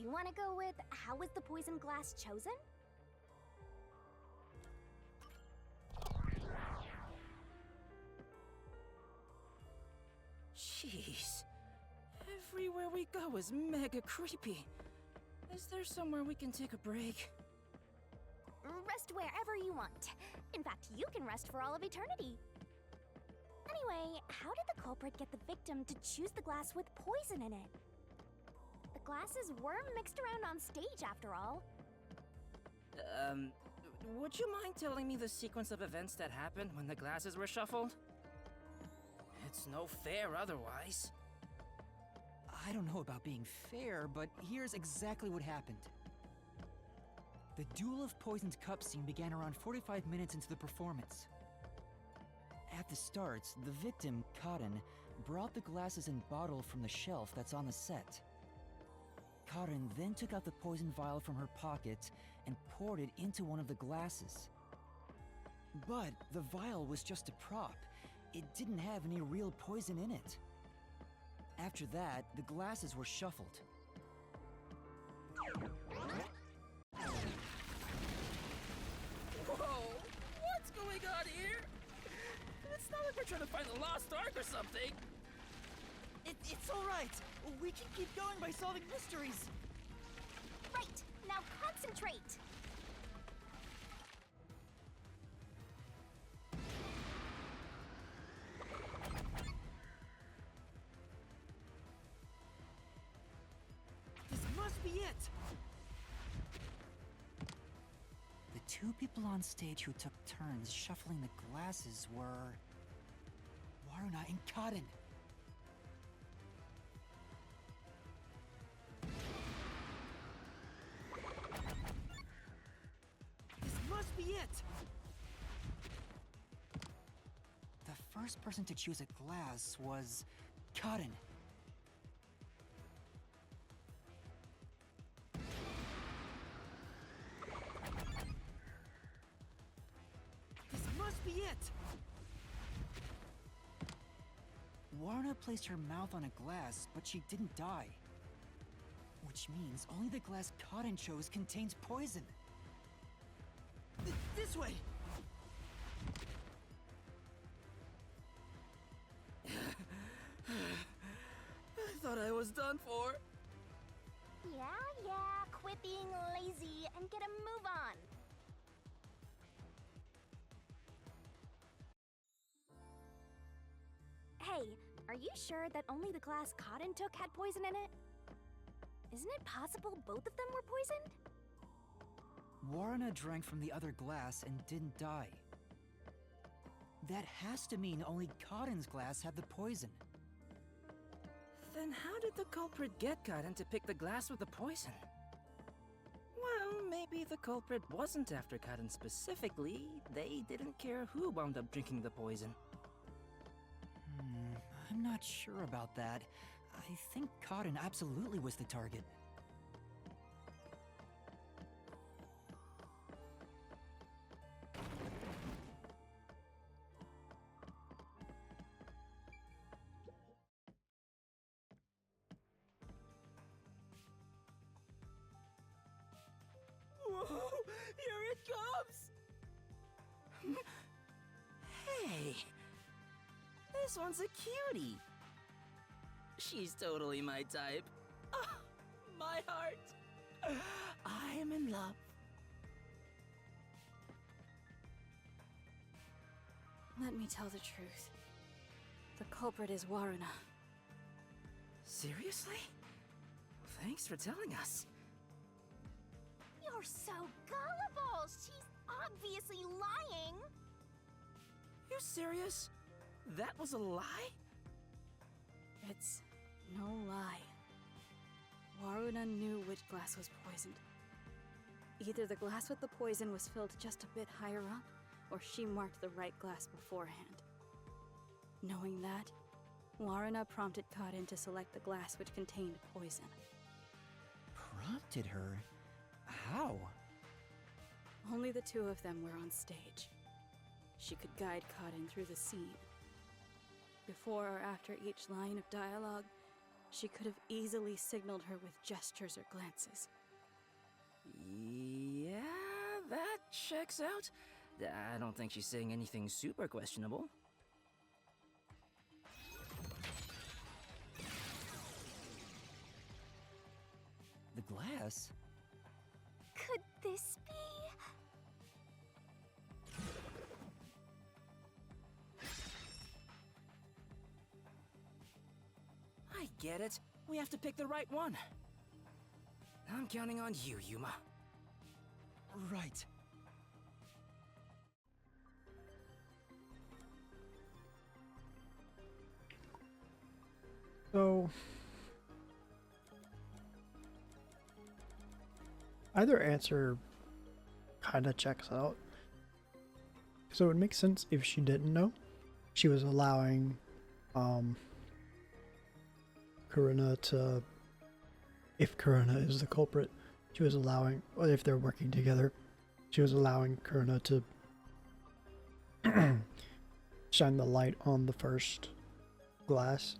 you want to go with how was the poison glass chosen? Jeez. Everywhere we go is mega creepy. Is there somewhere we can take a break? Rest wherever you want. In fact, you can rest for all of eternity. Anyway, how did the culprit get the victim to choose the glass with poison in it? The glasses were mixed around on stage, after all. Would you mind telling me the sequence of events that happened when the glasses were shuffled? It's no fair otherwise. I don't know about being fair, but here's exactly what happened. The Duel of Poisoned Cups scene began around 45 minutes into the performance. At the start, the victim, Karin, brought the glasses and bottle from the shelf that's on the set. Karin then took out the poison vial from her pocket and poured it into one of the glasses. But the vial was just a prop. It didn't have any real poison in it. After that, the glasses were shuffled. Whoa! What's going on here? It's not like we're trying to find the Lost Ark or something. It's all right. We can keep going by solving mysteries. Right, now concentrate! This must be it! The two people on stage who took turns shuffling the glasses were Waruna and Karin. This must be it! The first person to choose a glass was Karin. This must be it! Waruna placed her mouth on a glass, but she didn't die. Which means only the glass Karin chose contains poison. This way! I thought I was done for. Yeah, quit being lazy and get a move on. Hey, are you sure that only the glass Karin took had poison in it? Isn't it possible both of them were poisoned? Waruna drank from the other glass and didn't die. That has to mean only Karin's glass had the poison. Then how did the culprit get Karin to pick the glass with the poison? Well, maybe the culprit wasn't after Karin specifically. They didn't care who wound up drinking the poison. I'm not sure about that. I think Karin absolutely was the target. Whoa! Here it comes! Hey! This one's a cutie! She's totally my type. Ah, my heart! I am in love. Let me tell the truth. The culprit is Waruna. Seriously? Thanks for telling us. You're so gullible! She's obviously lying! You serious? That was a lie? It's no lie. Waruna knew which glass was poisoned. Either the glass with the poison was filled just a bit higher up, or she marked the right glass beforehand. Knowing that, Waruna prompted Karin to select the glass which contained poison. Prompted her? How? Only the two of them were on stage. She could guide Karin through the scene. Before or after each line of dialogue, She could have easily signaled her with gestures or glances. Yeah, that checks out. I don't think she's saying anything super questionable. The glass? Could this be? I get it. We have to pick the right one. I'm counting on you, Yuma. Right. So either answer kind of checks out. So it would make sense if she didn't know. She was allowing Karuna to, if Karuna is the culprit, she was allowing, or if they're working together, she was allowing Karuna to shine the light on the first glass.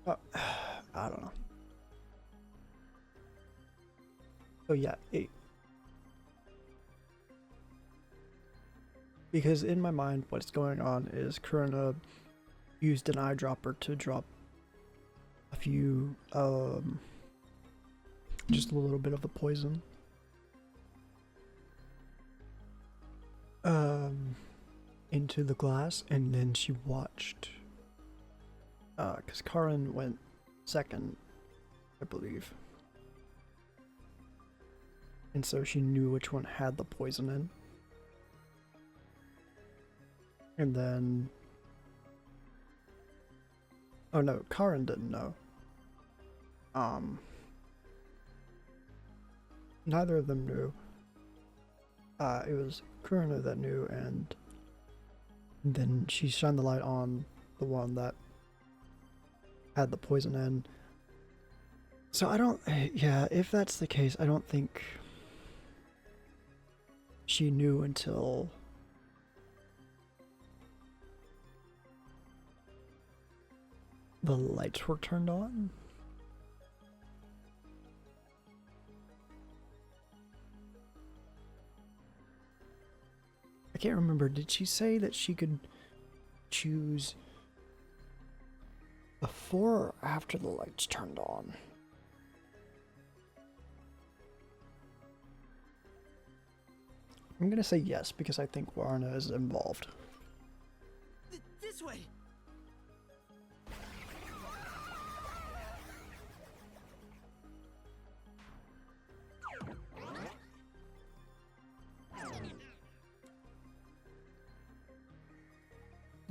I don't know. So yeah, because in my mind what's going on is Karuna used an eyedropper to drop a few, just a little bit of the poison into the glass, and then she watched, because Karin went second, I believe, and so she knew which one had the poison in, and then, oh no, Karin didn't know. Neither of them knew. It was Karuna that knew, and then she shined the light on the one that had the poison in. So I don't, yeah, if that's the case, I don't think she knew until the lights were turned on. I can't remember, did she say that she could choose before or after the lights turned on? I'm gonna say yes, because I think Warna is involved. This way!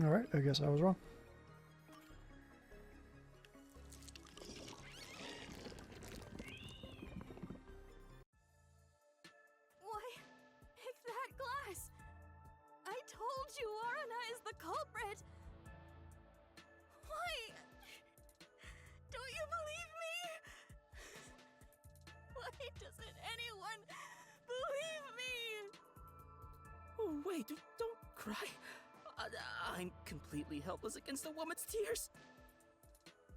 Alright, I guess I was wrong. Why, pick that glass! I told you Waruna is the culprit! Why? Don't you believe me? Why doesn't anyone believe me? Oh, wait, don't cry. I'm completely helpless against the woman's tears.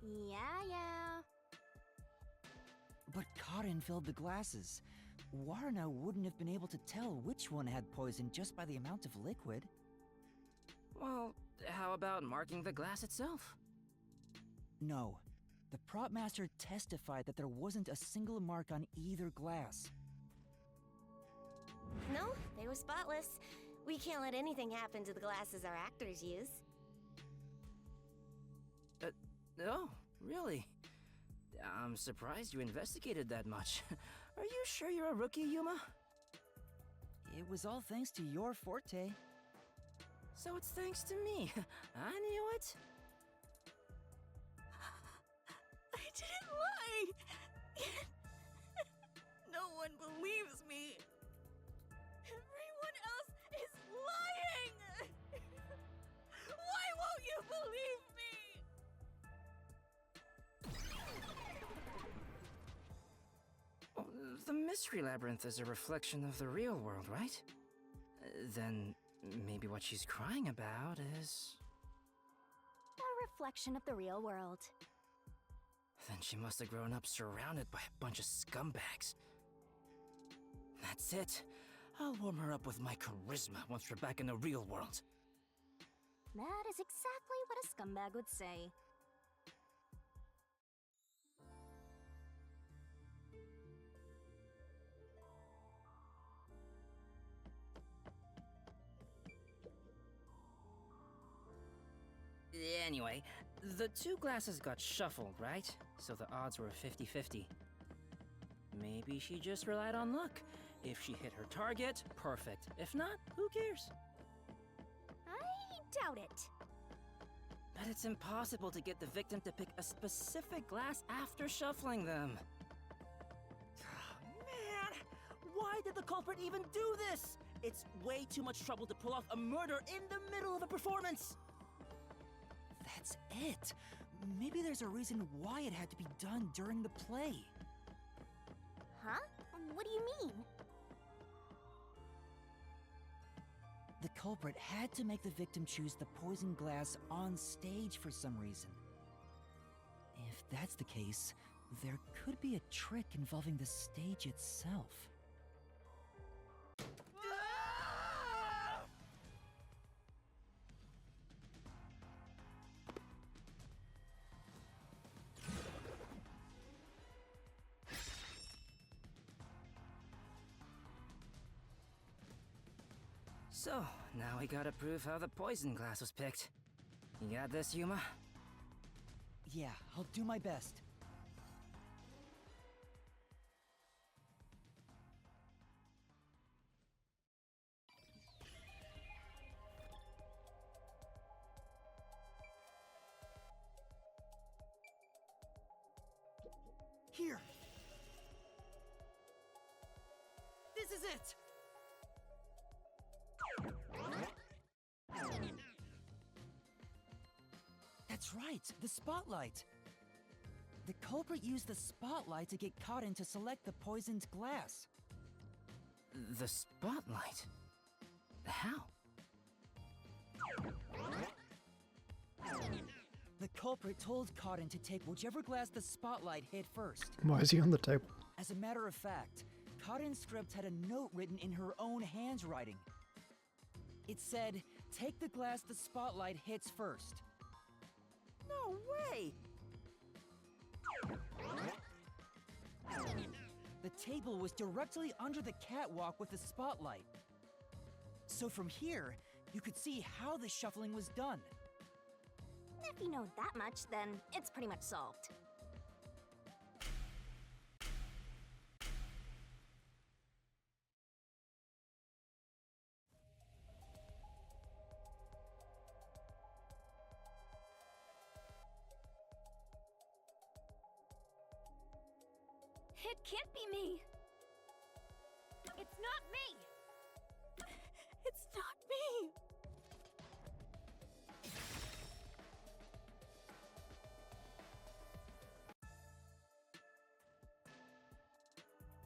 Yeah. But Karin filled the glasses. Warna wouldn't have been able to tell which one had poison just by the amount of liquid. Well, how about marking the glass itself? No. The prop master testified that there wasn't a single mark on either glass. No, they were spotless. We can't let anything happen to the glasses our actors use. Oh, really? I'm surprised you investigated that much. Are you sure you're a rookie, Yuma? It was all thanks to your forte. So it's thanks to me. I knew it. I didn't lie! No one believes me! Everyone else is lying! Why won't you believe me? Oh, the Mystery Labyrinth is a reflection of the real world, right? Then maybe what she's crying about is... A reflection of the real world. Then she must have grown up surrounded by a bunch of scumbags. That's it. I'll warm her up with my charisma once we're back in the real world. That is exactly what a scumbag would say. Anyway, the two glasses got shuffled, right? So the odds were 50-50. Maybe she just relied on luck. If she hit her target, perfect. If not, who cares? I doubt it. But it's impossible to get the victim to pick a specific glass after shuffling them. Man, why did the culprit even do this? It's way too much trouble to pull off a murder in the middle of a performance. That's it. Maybe there's a reason why it had to be done during the play. Huh? What do you mean? The culprit had to make the victim choose the poison glass on stage for some reason. If that's the case, there could be a trick involving the stage itself. So, now we gotta prove how the poison glass was picked. You got this, Yuma? Yeah, I'll do my best. Here! This is it! That's right, the spotlight! The culprit used the spotlight to get caught in to select the poisoned glass. The spotlight? How? The culprit told Cotton to take whichever glass the spotlight hit first. Why is he on the table? As a matter of fact, Cotton's script had a note written in her own handwriting. It said, "Take the glass the spotlight hits first." No way! The table was directly under the catwalk with the spotlight. So from here, you could see how the shuffling was done. If you know that much, then it's pretty much solved. It can't be me! It's not me! It's not me!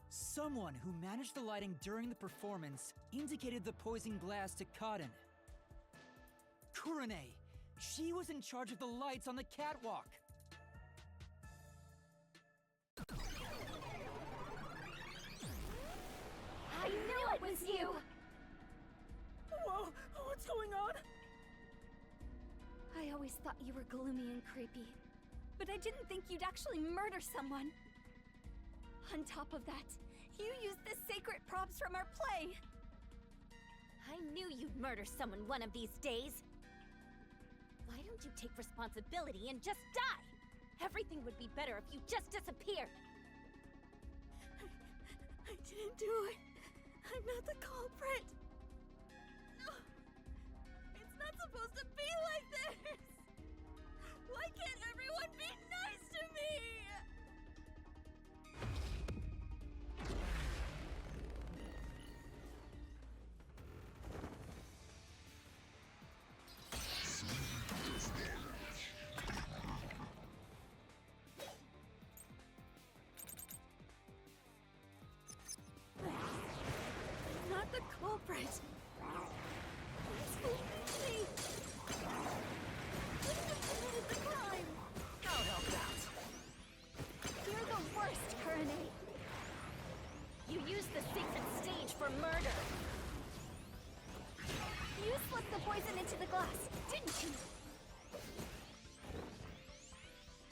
Someone who managed the lighting during the performance indicated the poison glass to Cotton. Kurane! She was in charge of the lights on the catwalk! I knew it was you! Whoa, what's going on? I always thought you were gloomy and creepy, but I didn't think you'd actually murder someone. On top of that, you used the sacred props from our play! I knew you'd murder someone one of these days. Why don't you take responsibility and just die? Everything would be better if you just disappeared. I didn't do it. I'm not the culprit. No. It's not supposed to be like this. Why can't everyone be nice to me? Not the culprit. Please believe me. Wouldn't have committed the crime! I'll help out. You're the worst, Kurane. You used the sacred stage for murder. You slipped the poison into the glass, didn't you?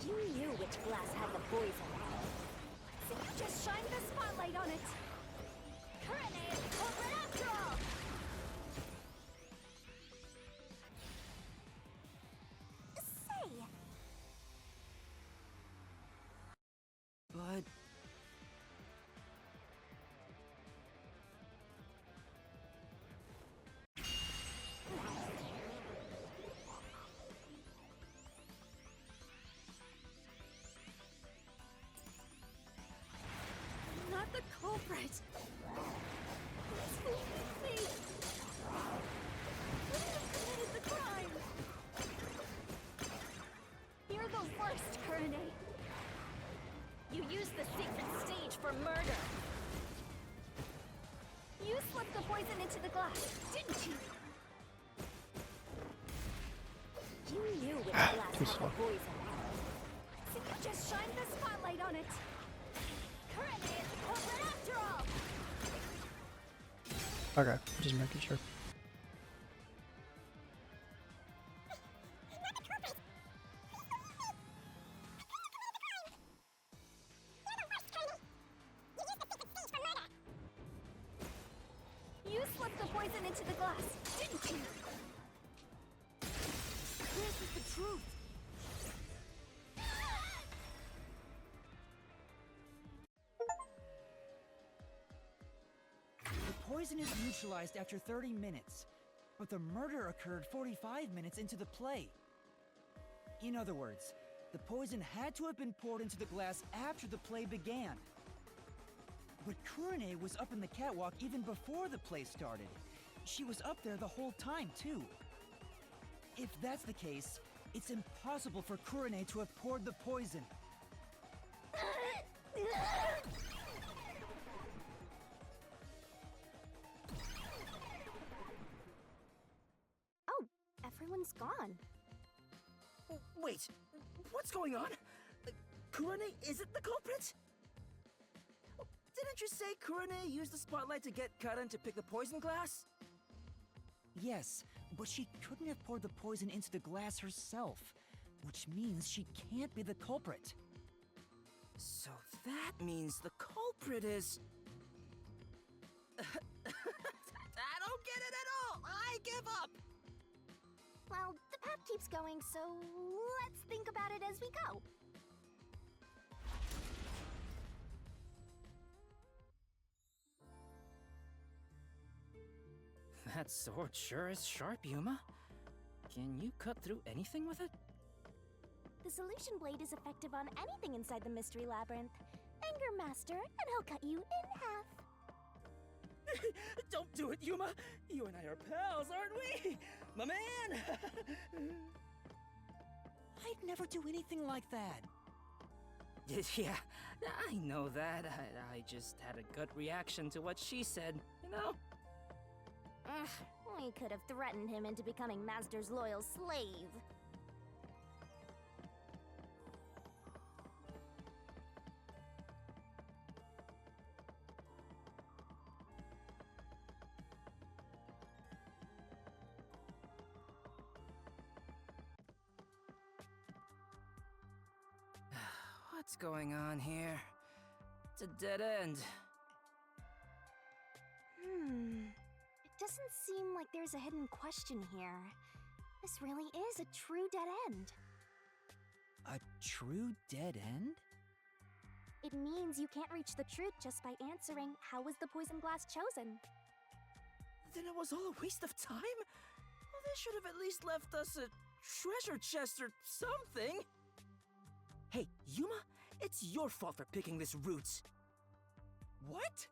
You knew which glass had the poison. So you just shined the spotlight on it. Kurane is the culprit after all! Say, But not the culprit. Please leave me. You have committed the crime. You're the worst, Kurane. You used the sacred stage for murder. You slipped the poison into the glass, didn't you? You knew which glass Too had slow. the poison. So you just shined the spotlight on it. Kurane is the culprit after all! Okay, just making sure. You slipped the poison into the glass, didn't you? This is the truth. The poison is neutralized after 30 minutes, but the murder occurred 45 minutes into the play. In other words, the poison had to have been poured into the glass after the play began. But Kurane was up in the catwalk even before the play started. She was up there the whole time, too. If that's the case, it's impossible for Kurane to have poured the poison. Oh, everyone's gone. wait, what's going on? Kurane isn't the culprit? Didn't you say Kurane used the spotlight to get Karan to pick the poison glass? Yes, but she couldn't have poured the poison into the glass herself, which means she can't be the culprit. So that means the culprit is... I don't get it at all! I give up! Well, the path keeps going, so let's think about it as we go. That sword sure is sharp, Yuma. Can you cut through anything with it? The solution blade is effective on anything inside the mystery labyrinth. Anger Master, and he'll cut you in half. Don't do it, Yuma! You and I are pals, aren't we? My man! I'd never do anything like that. Yeah, I know that. I just had a gut reaction to what she said, you know? Ugh, we could have threatened him into becoming Master's loyal slave. What's going on here? It's a dead end. It doesn't seem like there's a hidden question here. This really is a true dead end. A true dead end? It means you can't reach the truth just by answering how was the poison glass chosen. Then it was all a waste of time? Well, they should have at least left us a treasure chest or something. Hey, Yuma, it's your fault for picking this route. What?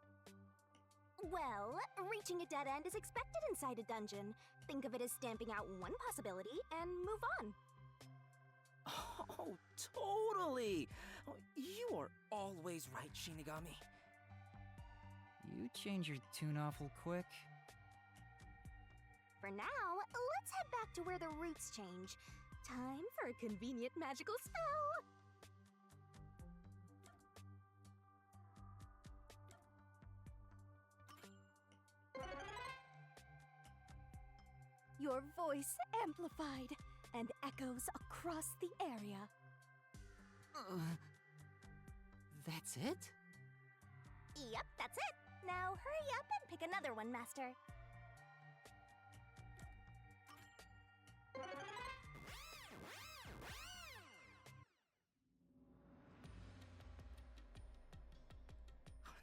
Well, reaching a dead end is expected inside a dungeon. Think of it as stamping out one possibility and move on. Oh, totally. Oh, you are always right, Shinigami. You change your tune awful quick. For now, let's head back to where the routes change. Time for a convenient magical spell! Your voice amplified and echoes across the area. That's it? Yep, that's it. Now hurry up and pick another one, Master.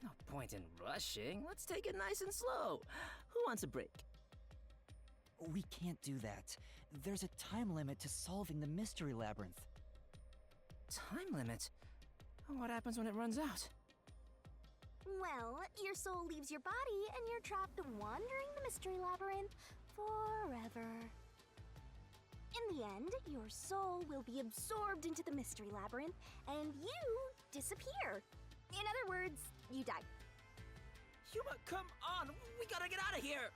No point in rushing. Let's take it nice and slow. Who wants a break? We can't do that. There's a time limit to solving the mystery labyrinth. Time limit? What happens when it runs out? Well, your soul leaves your body and you're trapped wandering the mystery labyrinth forever. In the end, your soul will be absorbed into the mystery labyrinth and you disappear. In other words, you die. Yuma, come on! We gotta get out of here!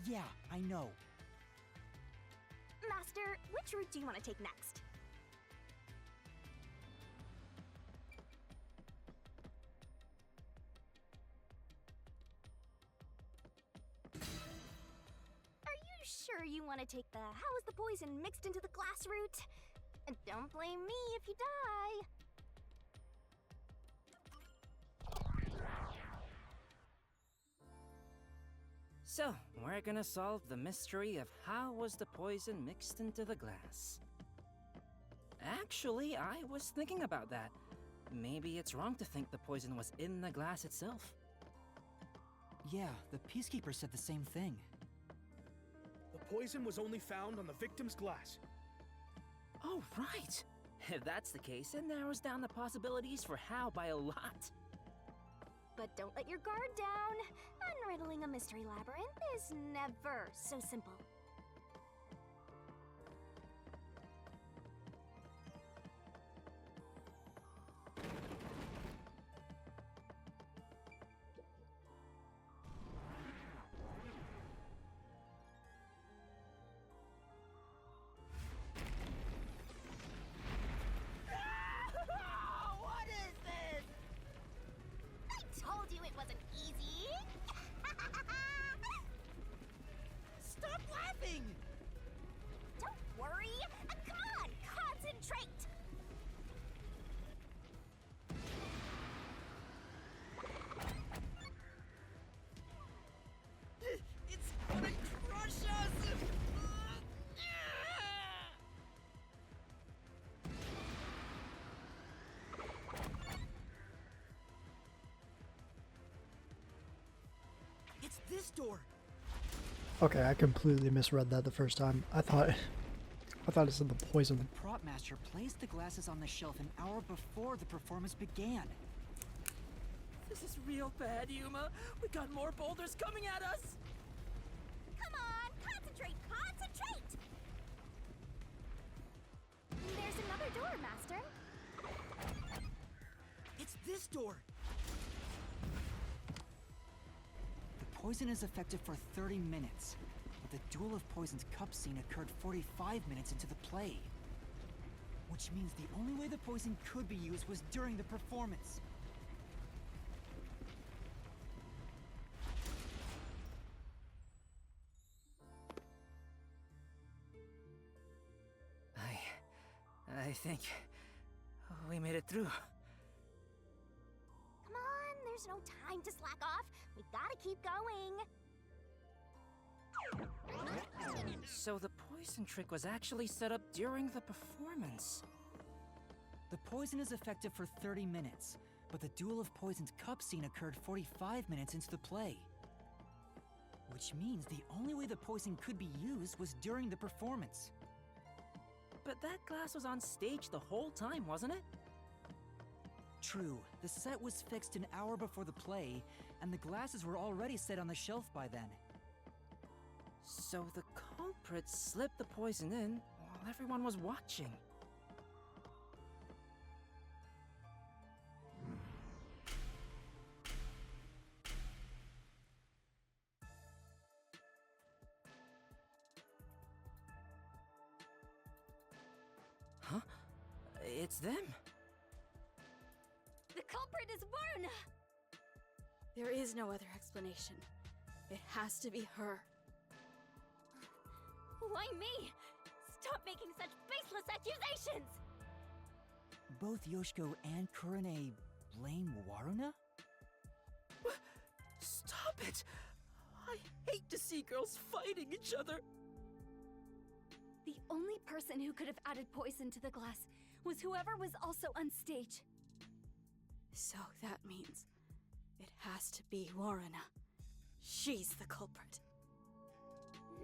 Yeah, I know. Master, which route do you want to take next? Are you sure you want to take the how is the poison mixed into the glass route? And don't blame me if you die. So, we're gonna solve the mystery of how was the poison mixed into the glass. Actually, I was thinking about that. Maybe it's wrong to think the poison was in the glass itself. Yeah, the Peacekeeper said the same thing. The poison was only found on the victim's glass. Oh, right! If that's the case, it narrows down the possibilities for how by a lot. But don't let your guard down. Unriddling a mystery labyrinth is never so simple. What is this? I told you it wasn't easy. Stop laughing! Don't worry. Come on, concentrate. It's gonna crush us! It's this door! Okay, I completely misread that the first time. I thought it said the poison. The prop master placed the glasses on the shelf an hour before the performance began. This is real bad, Yuma. We got more boulders coming at us! Come on, concentrate, concentrate. There's another door, Master. It's this door! The poison is effective for 30 minutes, but the Duel of Poison's cup scene occurred 45 minutes into the play. Which means the only way the poison could be used was during the performance. I think we made it through. Come on, there's no time to slack off. We gotta keep going. So the poison trick was actually set up during the performance. The poison is effective for 30 minutes, but the Duel of Poison's cup scene occurred 45 minutes into the play. Which means the only way the poison could be used was during the performance. But that glass was on stage the whole time, wasn't it? True, the set was fixed an hour before the play, and the glasses were already set on the shelf by then. So the culprit slipped the poison in while everyone was watching. it's them. The culprit is Waruna! There is no other explanation. It has to be her. Why me? Stop making such baseless accusations! Both Yoshiko and Kurane blame Waruna? Stop it! I hate to see girls fighting each other. The only person who could have added poison to the glass was whoever was also on stage. So that means it has to be Waruna. She's the culprit.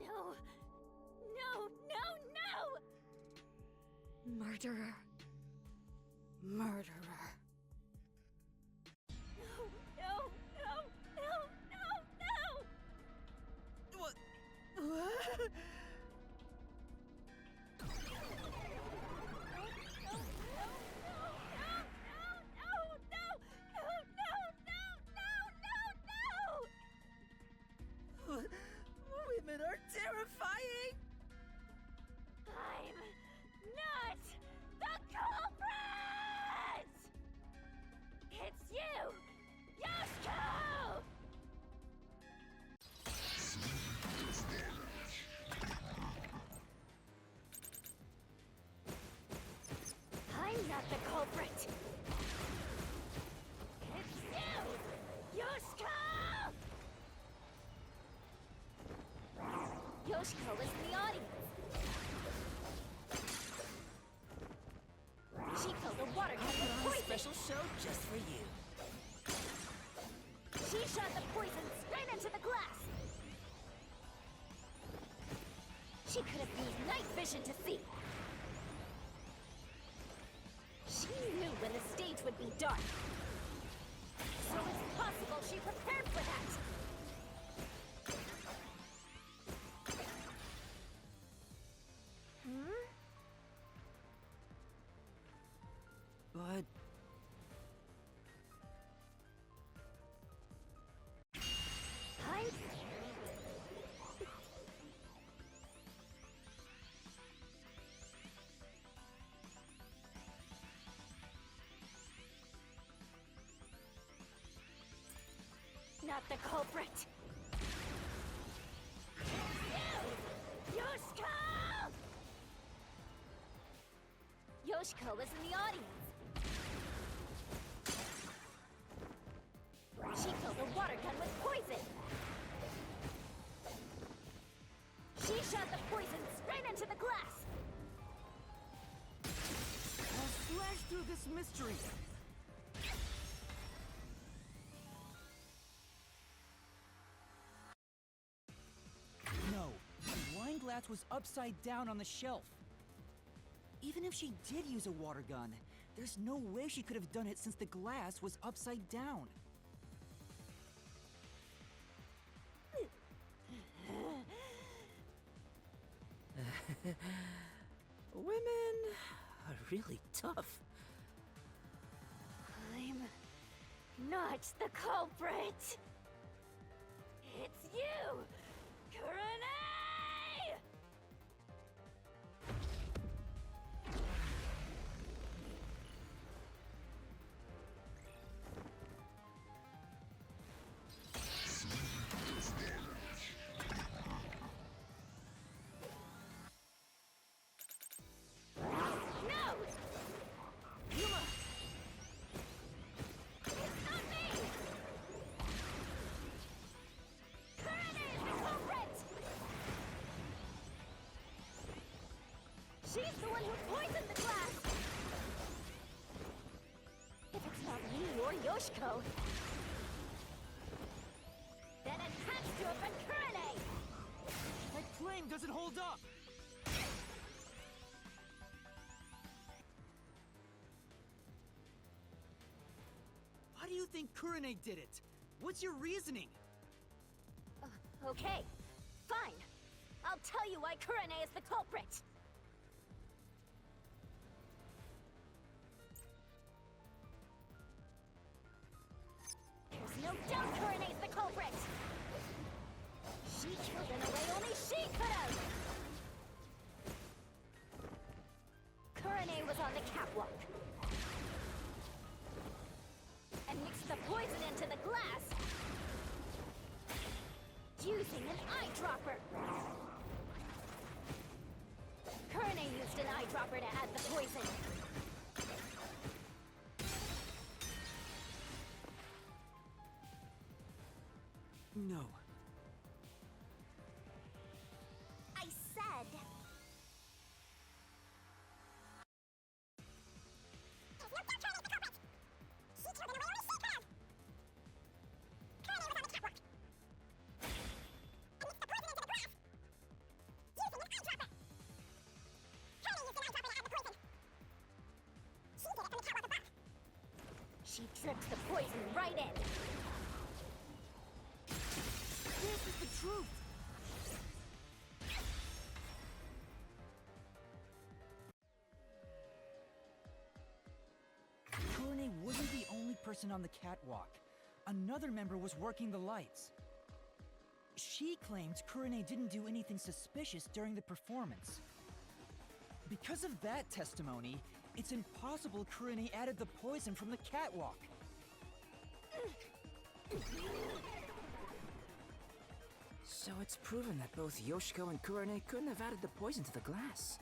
No! No, no, no! Murderer. Murderer. No, no, no, no, no, no! What? Women are terrifying! I'm not the culprit! It's you, Yoshiko! I'm not the culprit! It's you, Yoshiko! Yoshiko is in the audience. She filled a water gun with A poison. special show just for you. She shot the poison straight into the glass. She could have used night vision to see. She knew when the stage would be dark. So it's possible she prepared for that. But I'm... not the culprit. You! Yoshiko! Yoshiko is in the audience. She filled a water gun with poison. She shot the poison straight into the glass. I'll slash through this mystery. No, the wine glass was upside down on the shelf. Even if she did use a water gun, there's no way she could have done it since the glass was upside down. women are really tough. I'm not the culprit. It's you, Kurane! No! Yuma! It's not me! Kurane is the culprit! She's the one who poisoned the glass! If it's not me or Yoshiko, then it has to have been Kurane! That claim doesn't hold up! Why do you think Kurane did it? What's your reasoning? Okay, fine. I'll tell you why Kurane is the culprit. There's no doubt Kurane's the culprit! She killed in a way only she could have! Kurane was on the catwalk. glass! Using an eyedropper! Kurane used an eyedropper to add the poison. No. I said... She drips the poison right in. This is the truth. Kurane wasn't the only person on the catwalk. Another member was working the lights. She claimed Kurane didn't do anything suspicious during the performance. Because of that testimony, it's impossible Kurane added the poison from the catwalk. So it's proven that both Yoshiko and Kurane couldn't have added the poison to the glass.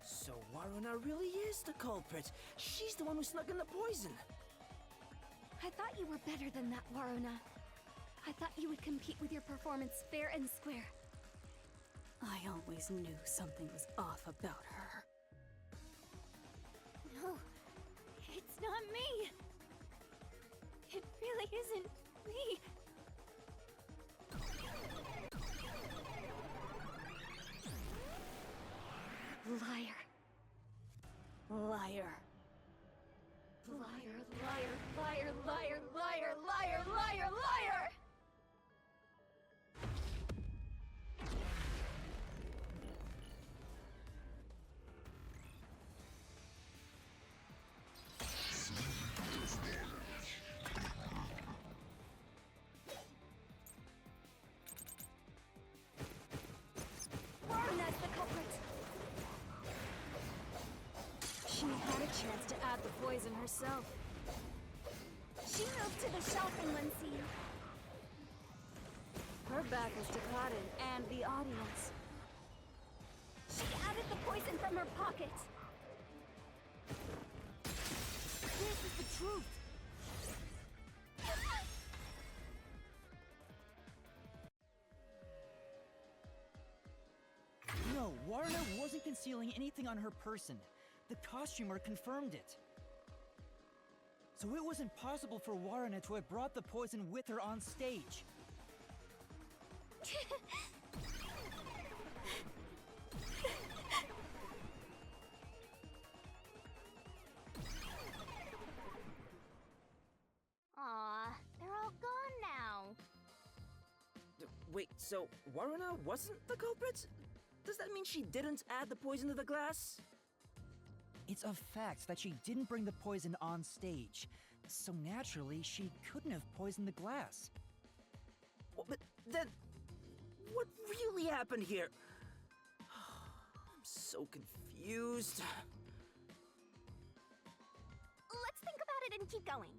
So Waruna really is the culprit. She's the one who snuck in the poison. I thought you were better than that, Waruna. I thought you would compete with your performance fair and square. I always knew something was off about her. No, it's not me. It really isn't me. Liar. Liar. Liar, liar, liar, liar, liar, liar, liar, liar! Waruna's the culprit! She had a chance to add the poison herself. She moved to the shelf in one scene. Her back is to Karin and the audience. She added the poison from her pocket. This is the truth. No, Waruna wasn't concealing anything on her person. The costumer confirmed it. So it was impossible for Waruna to have brought the poison with her on stage. Aw, they're all gone now. Wait, so Waruna wasn't the culprit? Does that mean she didn't add the poison to the glass? It's a fact that she didn't bring the poison on stage, so naturally she couldn't have poisoned the glass. Well, but then, what really happened here? I'm so confused. Let's think about it and keep going.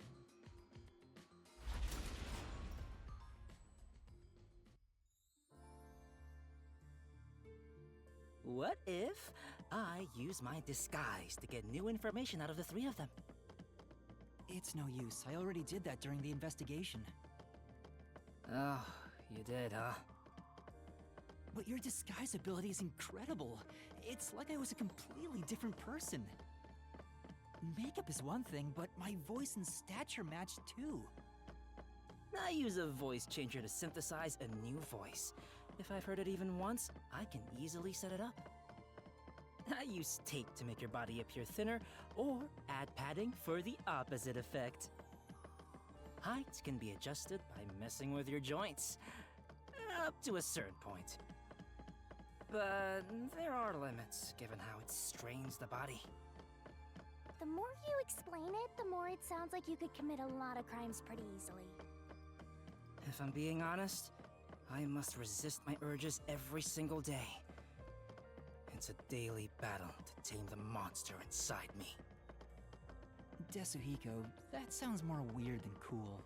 What if I use my disguise to get new information out of the three of them? It's no use. I already did that during the investigation. Oh, you did, huh? But your disguise ability is incredible. It's like I was a completely different person. Makeup is one thing, but my voice and stature match too. I use a voice changer to synthesize a new voice. If I've heard it even once, I can easily set it up. I use tape to make your body appear thinner, or add padding for the opposite effect. Height can be adjusted by messing with your joints, up to a certain point. But there are limits, given how it strains the body. The more you explain it, the more it sounds like you could commit a lot of crimes pretty easily. If I'm being honest, I must resist my urges every single day. It's a daily battle to tame the monster inside me. Desuhiko, that sounds more weird than cool.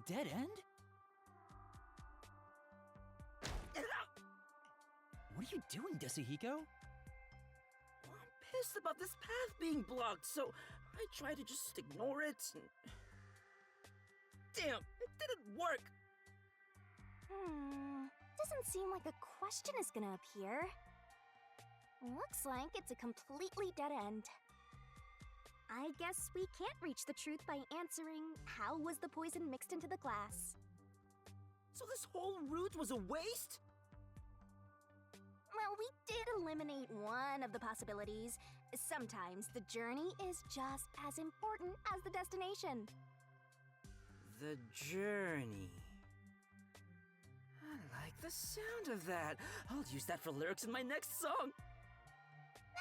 dead end? What are you doing, Desuhiko? I'm pissed about this path being blocked, so I try to just ignore it. Damn, it didn't work. Doesn't seem like a question is gonna appear. Looks like it's a completely dead end. I guess we can't reach the truth by answering how was the poison mixed into the glass. So this whole route was a waste? Well, we did eliminate one of the possibilities. Sometimes the journey is just as important as the destination. The journey. I like the sound of that. I'll use that for lyrics in my next song.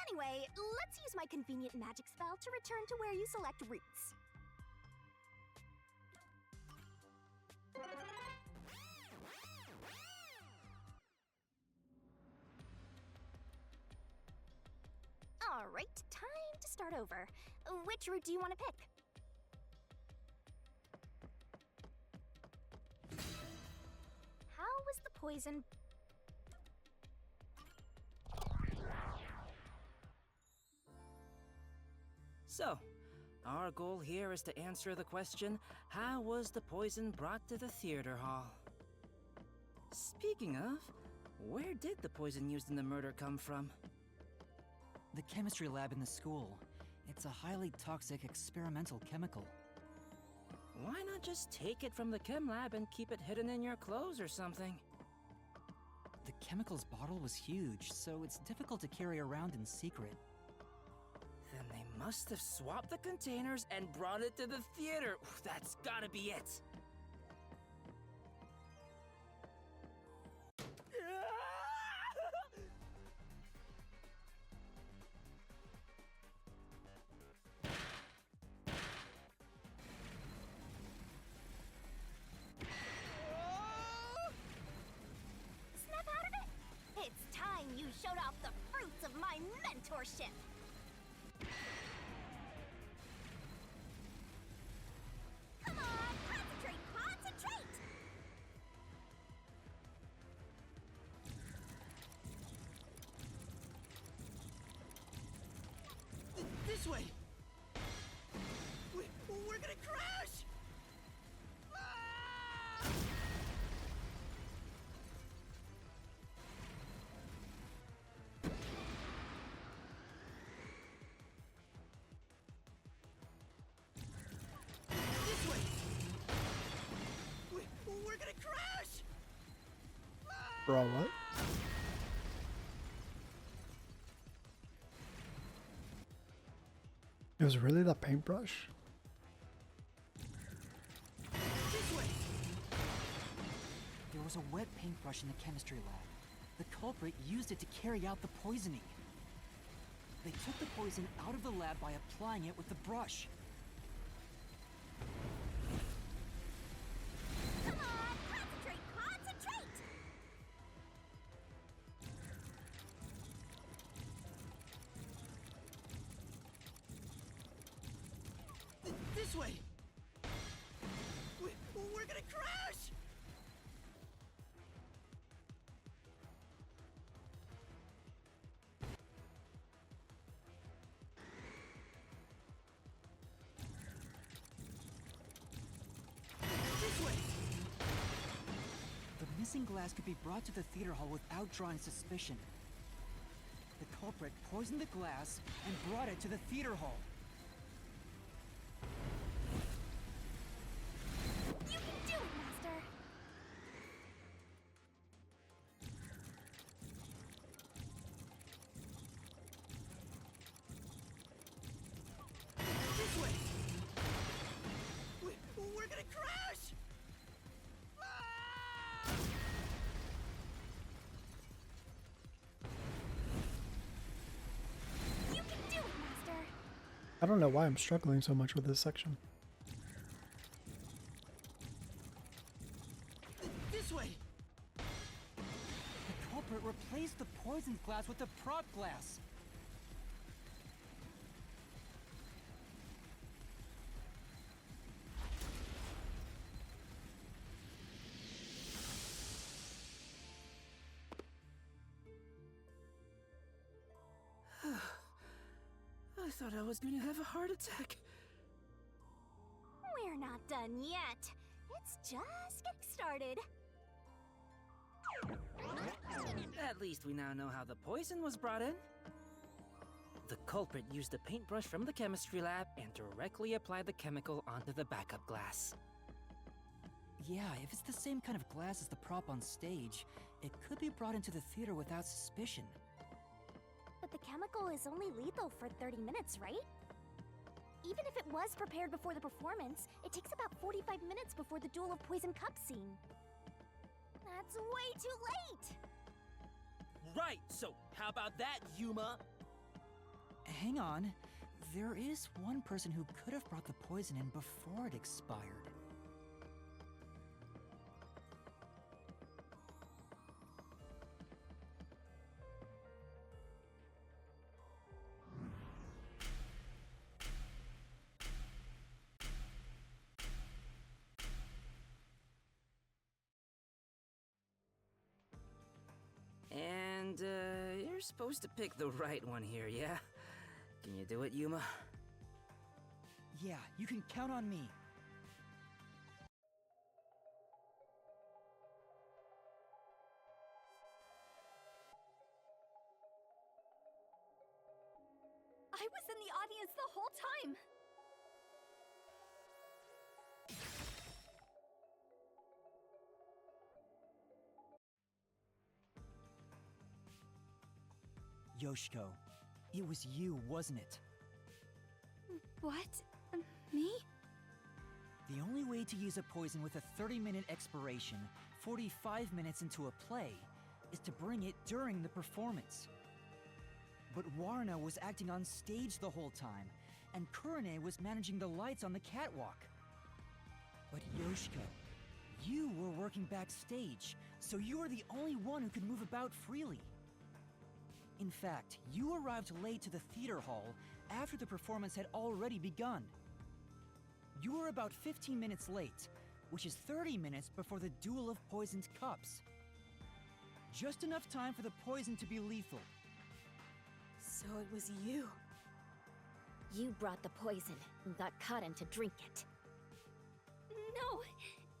Anyway, let's use my convenient magic spell to return to where you select routes. Alright, time to start over. Which route do you want to pick? How was the poison... So, our goal here is to answer the question, how was the poison brought to the theater hall? Speaking of, where did the poison used in the murder come from? The chemistry lab in the school. It's a highly toxic experimental chemical. Why not just take it from the chem lab and keep it hidden in your clothes or something? The chemicals bottle was huge, so it's difficult to carry around in secret. Then they must have swapped the containers and brought it to the theater. That's gotta be it. Snap out of it! It's time you showed off the fruits of my mentorship! Come on, concentrate, concentrate! This way! We're gonna crash! Ah! This way! We're gonna crash! Bro, what? It was really the paintbrush? This way! There was a wet paintbrush in the chemistry lab. The culprit used it to carry out the poisoning. They took the poison out of the lab by applying it with the brush. Come on, concentrate, concentrate! This way! We're gonna crash! This way! The missing glass could be brought to the theater hall without drawing suspicion. The culprit poisoned the glass and brought it to the theater hall. You can do it, Master! This way! We're gonna crash! Ah! You can do it, Master! I don't know why I'm struggling so much with this section. This way! The culprit replaced the poisoned glass with the prop glass. I thought I was going to have a heart attack. We're not done yet. It's just getting started. At least we now know how the poison was brought in. The culprit used a paintbrush from the chemistry lab and directly applied the chemical onto the backup glass. Yeah, if it's the same kind of glass as the prop on stage, it could be brought into the theater without suspicion. But the chemical is only lethal for 30 minutes, right? Even if it was prepared before the performance, it takes about 45 minutes before the Duel of Poison Cup scene. That's way too late! Right, so how about that, Yuma? Hang on. There is one person who could have brought the poison in before it expired. And, you're supposed to pick the right one here, yeah? Can you do it, Yuma? Yeah, you can count on me. I was in the audience the whole time! Yoshiko, it was you, wasn't it? What? Me? The only way to use a poison with a 30-minute expiration, 45 minutes into a play, is to bring it during the performance. But Warna was acting on stage the whole time, and Kurane was managing the lights on the catwalk. But Yoshiko, you were working backstage, so you were the only one who could move about freely. In fact, you arrived late to the theater hall after the performance had already begun. You were about 15 minutes late, which is 30 minutes before the Duel of Poisoned Cups. Just enough time for the poison to be lethal. So it was you. You brought the poison and got Kaden to drink it. No,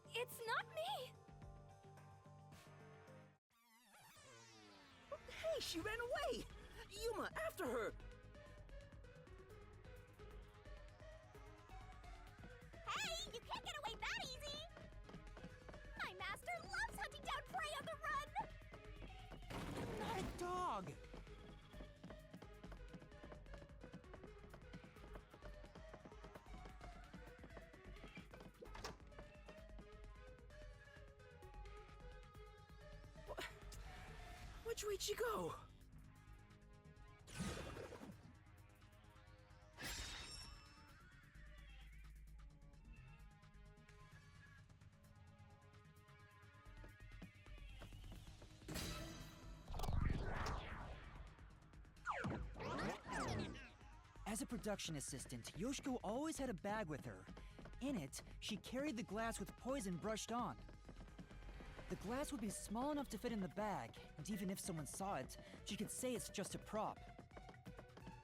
it's not me! Hey, she ran away! Yuma, after her! Hey, you can't get away that easy! My master loves hunting down prey on the run! Not a dog! Which way'd she go? As a production assistant, Yoshiko always had a bag with her. In it, she carried the glass with poison brushed on. The glass would be small enough to fit in the bag, and even if someone saw it, she could say it's just a prop.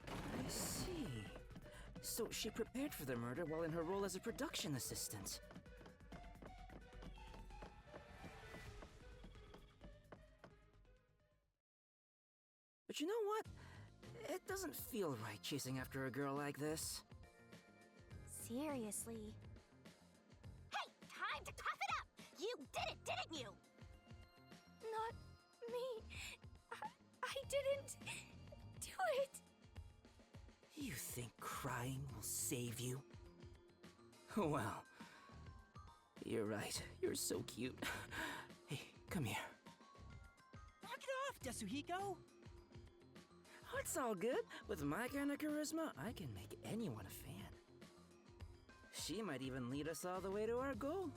I see. So she prepared for the murder while in her role as a production assistant. But you know what? It doesn't feel right chasing after a girl like this. Seriously. Hey, time to cough it up! You did it, didn't you? Not me. I didn't do it. You think crying will save you? Well, you're right. You're so cute. Hey, come here. Knock it off, Yasuhiko! Oh, it's all good. With my kind of charisma, I can make anyone a fan. She might even lead us all the way to our goal.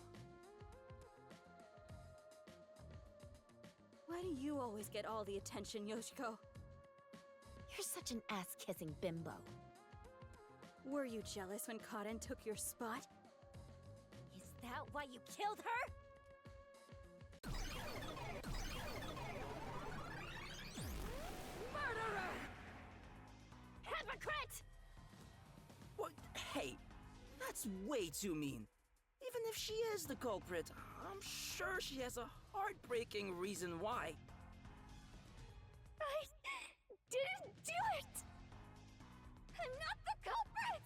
Why do you always get all the attention, Yoshiko? You're such an ass-kissing bimbo. Were you jealous when Kaden took your spot? Is that why you killed her? Murderer! Hypocrite! That's way too mean. Even if she is the culprit, I'm sure she has a heartbreaking reason why. I didn't do it! I'm not the culprit!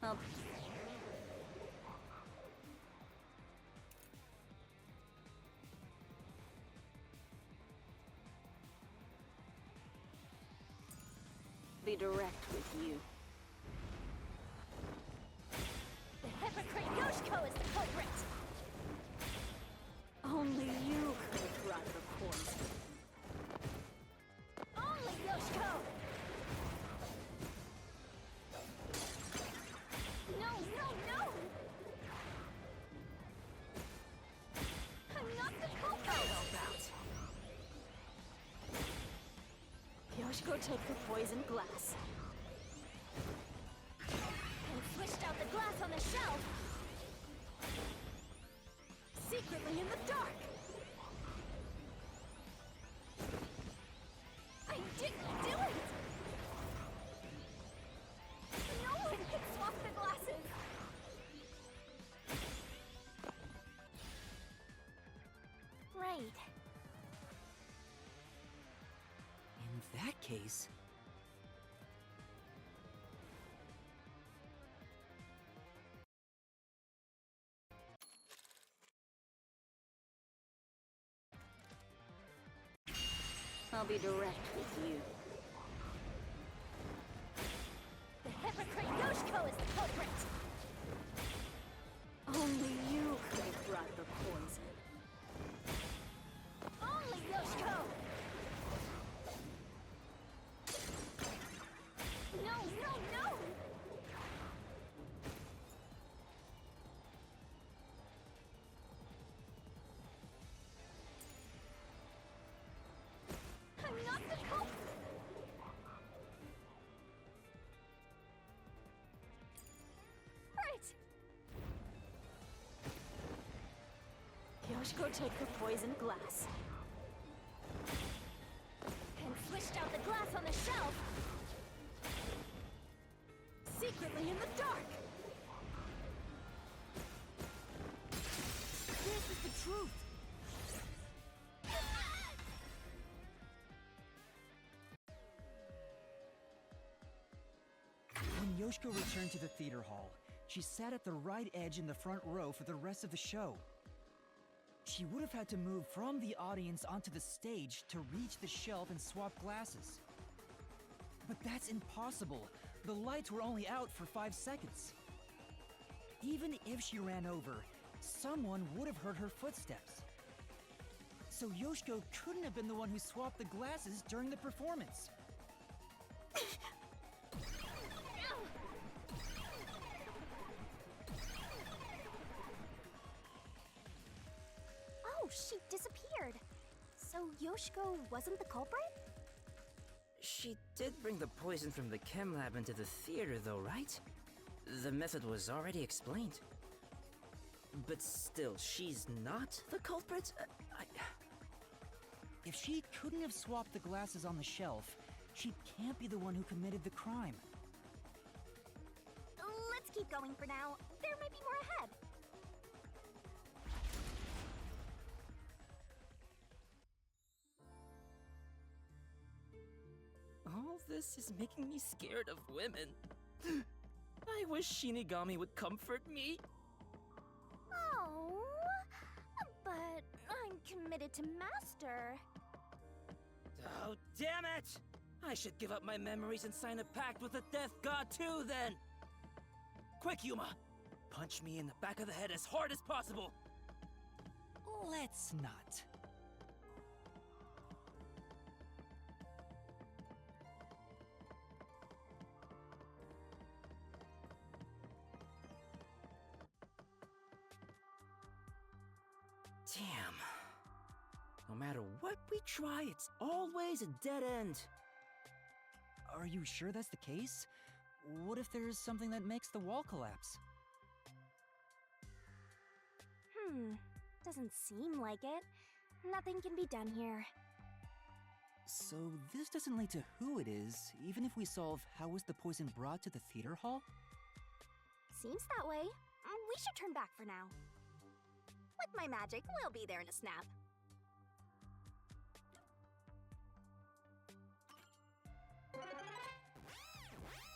I'll be direct with you. The hypocrite Yoshiko is the culprit! Only you could have brought the poison. Only Yoshiko! No, no, no! I'm not the culprit! Yoshiko, take the poison glass. And switched out the glass on the shelf! Secretly in the dark! I didn't do it! No one can swap the glasses! Right. In that case... I'll be direct with you. The hypocrite Yoshiko is the culprit! Only you could have brought the poison. Only Yoshiko! No, no, no! I'm not the culprit! Right! Yoshiko, take the poison glass. And switched out the glass on the shelf! Secretly in the dark! This is the truth! When Yoshiko returned to the theater hall, she sat at the right edge in the front row for the rest of the show. She would have had to move from the audience onto the stage to reach the shelf and swap glasses. But that's impossible. The lights were only out for 5 seconds. Even if she ran over, someone would have heard her footsteps. So Yoshiko couldn't have been the one who swapped the glasses during the performance. Oh, she disappeared. So Yoshiko wasn't the culprit? She did bring the poison from the chem lab into the theater though, right? The method was already explained. But still, she's not the culprit? If she couldn't have swapped the glasses on the shelf, she can't be the one who committed the crime. Let's keep going for now. There might be more ahead. All this is making me scared of women. I wish Shinigami would comfort me. Oh, but I'm committed to Master. Oh, damn it! I should give up my memories and sign a pact with the Death God too, then! Quick, Yuma! Punch me in the back of the head as hard as possible! Let's not. Damn. No matter what we try, it's always a dead end. Are you sure that's the case? What if there's something that makes the wall collapse? Doesn't seem like it. Nothing can be done here. So this doesn't lead to who it is, even if we solve how was the poison brought to the theater hall? Seems that way. We should turn back for now. With my magic, we'll be there in a snap.